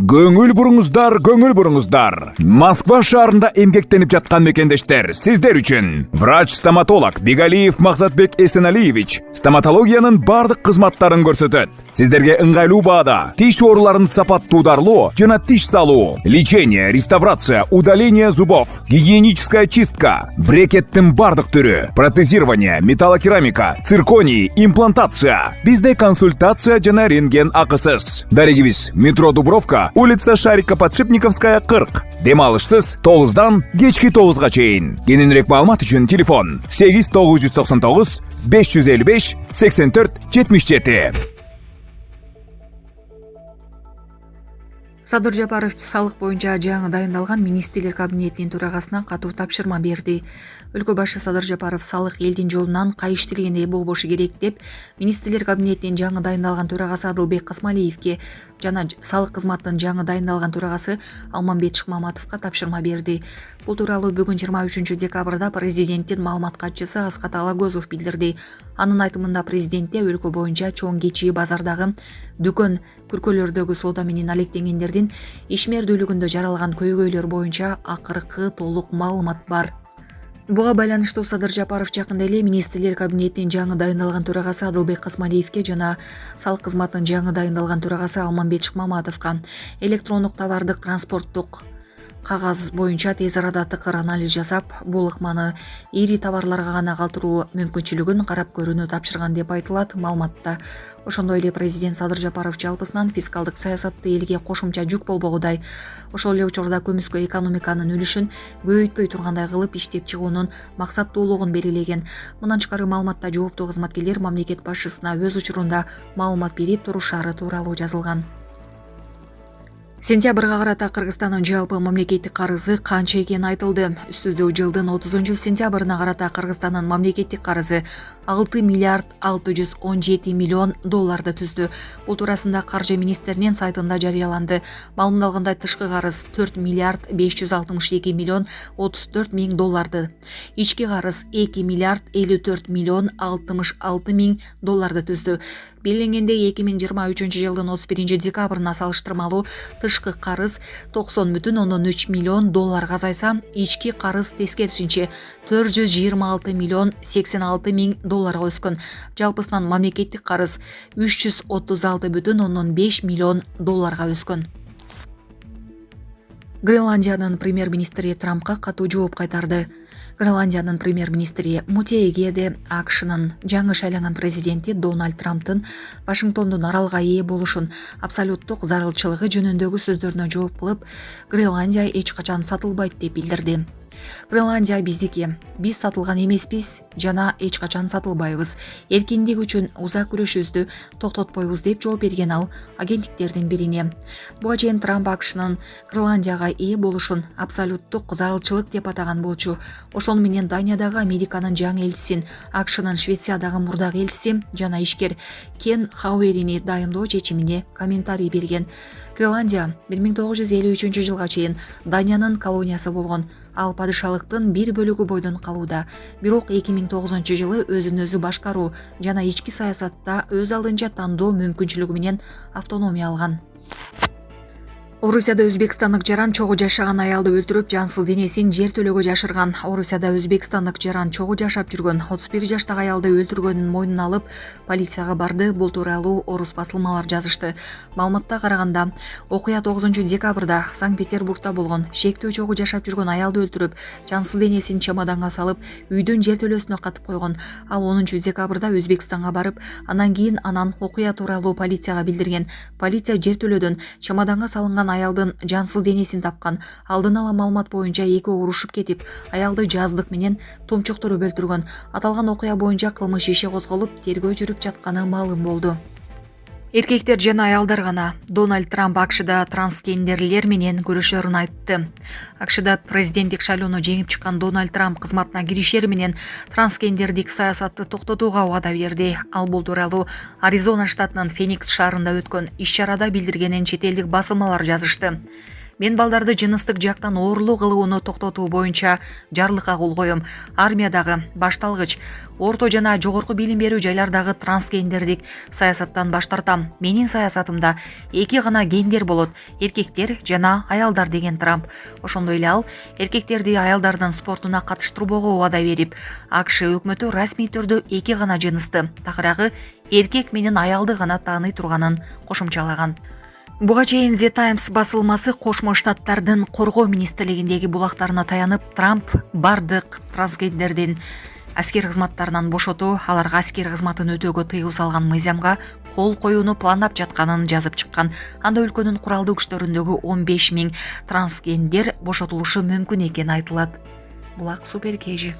Көңүл буруңуздар. Москва шаарында эмгектенип жаткан мекендештер, сиздер үчүн. Врач-стоматолог Бегалиев Максатбек Эсеналиевич стоматологиянын бардык кызматтарын көрсөтөт. Сиздерге ыңгайлуу баада тиш ооруларын сапаттуударлоо жана тиш салуу, лечение, реставрация, удаление зубов, гигиеническая чистка, брекеттин бардык түрү, протезирование, металлокерамика, цирконий, имплантация. Бизде консультация жана рентген акысыз. Дарегибиз: метро Дубровка, улица Шарика-Подшипниковская, 40. Дем алышсыз 9-дан кечки 9-га чейин. Кененирээк маалымат үчүн телефон 8999 555 84 77. Садыр Жапаров салык боюнча жаңы дайындалган министрлер кабинетинин төрагасына катуу тапшырма берди. Өлкө башы Садыр Жапаров салык элдин жолунан кайыштыргенде болбошу керек деп министрлер кабинетинин жаңы дайындалган төрагасы Адылбек Касмалиевке жана салык кызматынын жаңы дайындалган төрагасы Алмамбет Шыкмаматовго тапшырма берди. Бул тууралуу бүгүн 23 декабрда президенттин маалымат катчысы Аскат Алагөзов билдирди. Анын айтымында президентте өлкө боюнча чоң кичи базардагы дүкөн күркөлөрдөгү соода менен алектенгендердин ишмердүүлүгүндө жаралган көйгөйлөр боюнча акыркы толук маалымат бар. Буга байланыштуу Садыр Жапаров жакында эле министрлер кабинетинин жаңы дайындалган төрагасы Адылбек Касмалиевке жана салык кызматынын жаңы дайындалган төрагасы Алмамбет Шыкмаматовго электрондук товардык транспорттук кагаз боюнча тез арада тыкыр анализ жасап, бул ыкманы ири товарларга гана калтыруу мүмкүнчүлүгүн карап көрүүнү тапшырган деп айтылат маалыматта. Ошондой эле президент Садыр Жапаров жалпысынан фискалдык саясатты элге кошумча жүк болбогудай, ошол эле учурда көмүскө экономиканын үлүшүн көбөйтпөй тургандай кылып иштеп чыгуунун максаттуулугун белгилеген. Мындан тышкары маалыматта жооптуу кызматкерлер мамлекет башчысына өз учурунда маалымат берип турушары тууралуу жазылган. Сентябрга карата Кыргызстандын жалпы мамлекеттик карызы канча экени айтылды. Үстүздүү жылдын 30-сентябрына карата Кыргызстандын мамлекеттик карызы 6 миллиард 617 миллион долларды түздү. Бул туурасында Каржы министринин сайтында жарыяланды. Маалымдалгандай тышкы карыз 4 миллиард 562 миллион 34 миң долларды. Ички карыз 2 миллиард 54 миллион 66 миң долларды түздү. Белгиленгендей 2023 жылдын 31 декабрына салыштырмалуу тышкы карыз 90,3 миллион долларга азайса, ички карыз тескерисинче 426 миллион 86 миң долларга өскөн. Жалпысынан мамлекеттик карыз 336,5 миллион долларга өскөн. Гренландиянын премьер-министри Трампка катуу жооп кайтарды. Гренландиянын премьер-министри Мутиэгеде АКШнын жаңы шайланган президенти Дональд Трамптын Вашингтондун аралга ээ болушун абсолюттук зарылчылыгы жөнүндөгү сөздөрүнө жооп кылып, Гренландия эч качан сатылбайт деп билдирди. Гренландия биздики, биз сатылган эмеспиз жана эч качан сатылбайбыз. Эркиндик үчүн узак күрөшүбүздү токтотпойбуз деп жооп берген ал агенттиктердин бирине. Буга чейин Трамп АКШнын Гренландияга ээ болушун абсолюттук зарылчылык деп атаган болчу. Ошону менен Даниядагы Американын жаңы элчисин, АКШнын Швециядагы мурдагы элчиси жана ишкер Кен Хауэрини дайындоо чечимине комментарий берген. Гренландия 1953 жылга чейин Даниянын колониясы болгон. Ал падышалыктын бир бөлүгү бойдон калууда. Бирок 2009 жылы өзүн өзү башкаруу жана ички саясатта өз алдынча тандоо мүмкүнчүлүгү менен автономия алган. Орусияда өзбекстандык жаран чогуу жашаган аялды өлтүрүп, жансыз денесин жер төлөгө жашырган. Орусияда өзбекстандык жаран чогуу жашап жүргөн 31 жаштагы аялды өлтүргөнүн мойнуна алып, полицияга барды. Бул тууралуу орус басылмалар жазышты. Маалыматта караганда, окуя 9 декабрда Санкт-Петербургда болгон. Шектүү чогуу жашап жүргөн аялды өлтүрүп, жансыз денесин чемоданга салып, үйдүн жер төлөөсүнө катып койгон. Ал 10 декабрда Өзбекстанга барып, анан кийин окуя тууралуу полицияга билдирген. Полиция жер төлөөдөн чемоданга салынган аялдын жансыз денесин тапкан. Алдын ала маалымат боюнча экөө урушуп кетип, аялды жаздык менен тумчуктуруп өлтүргөн. Аталган окуя боюнча кылмыш иши козголуп, тергөө жүрүп жатканы маалым болду. Эркектер жана аялдар гана. Дональд Трамп АКШда трансгендерлер менен көрүшөрүн айтты. АКШда президенттик шайлоону жеңип чыккан Дональд Трамп кызматына киришери менен трансгендердик саясатты токтотууга убада берди. Ал бул тууралуу Аризона штатынын Феникс шаарында өткөн иш-чарада билдиргенин чет элдик басылмалар жазышты. Мен балдарды жыныстык жактан оорлоо кылууну токтотуу боюнча жарлыкка кол коем. Армиядагы башталгыч, орто жана жогорку билим берүү жайлардагы трансгендердик саясаттан баш тартам. Менин саясатымда эки гана гендер болот: эркектер жана аялдар, деген Трамп. Ошондой эле ал эркектерди аялдардын спортуна катыштырбоого убада берип, АКШ өкмөтү расмий түрдө эки гана жынысты, такыраагы эркек менен аялды гана тааный турганын кошумчалаган. Буга чейин The Times басылмасы Кошмо Штаттардын коргоо министрлигиндеги булактарына таянып, Трамп бардык трансгендердин аскер кызматтарынан бошотуу, аларга аскер кызматын өтөөгө тыюу салган мыйзамга кол коюуну пландап жатканын жазып чыккан. Анда өлкөнүн куралдуу күчтөрүндөгү 15 000 трансгендер бошотулушу мүмкүн экени айтылат. Булак Супер Кежи.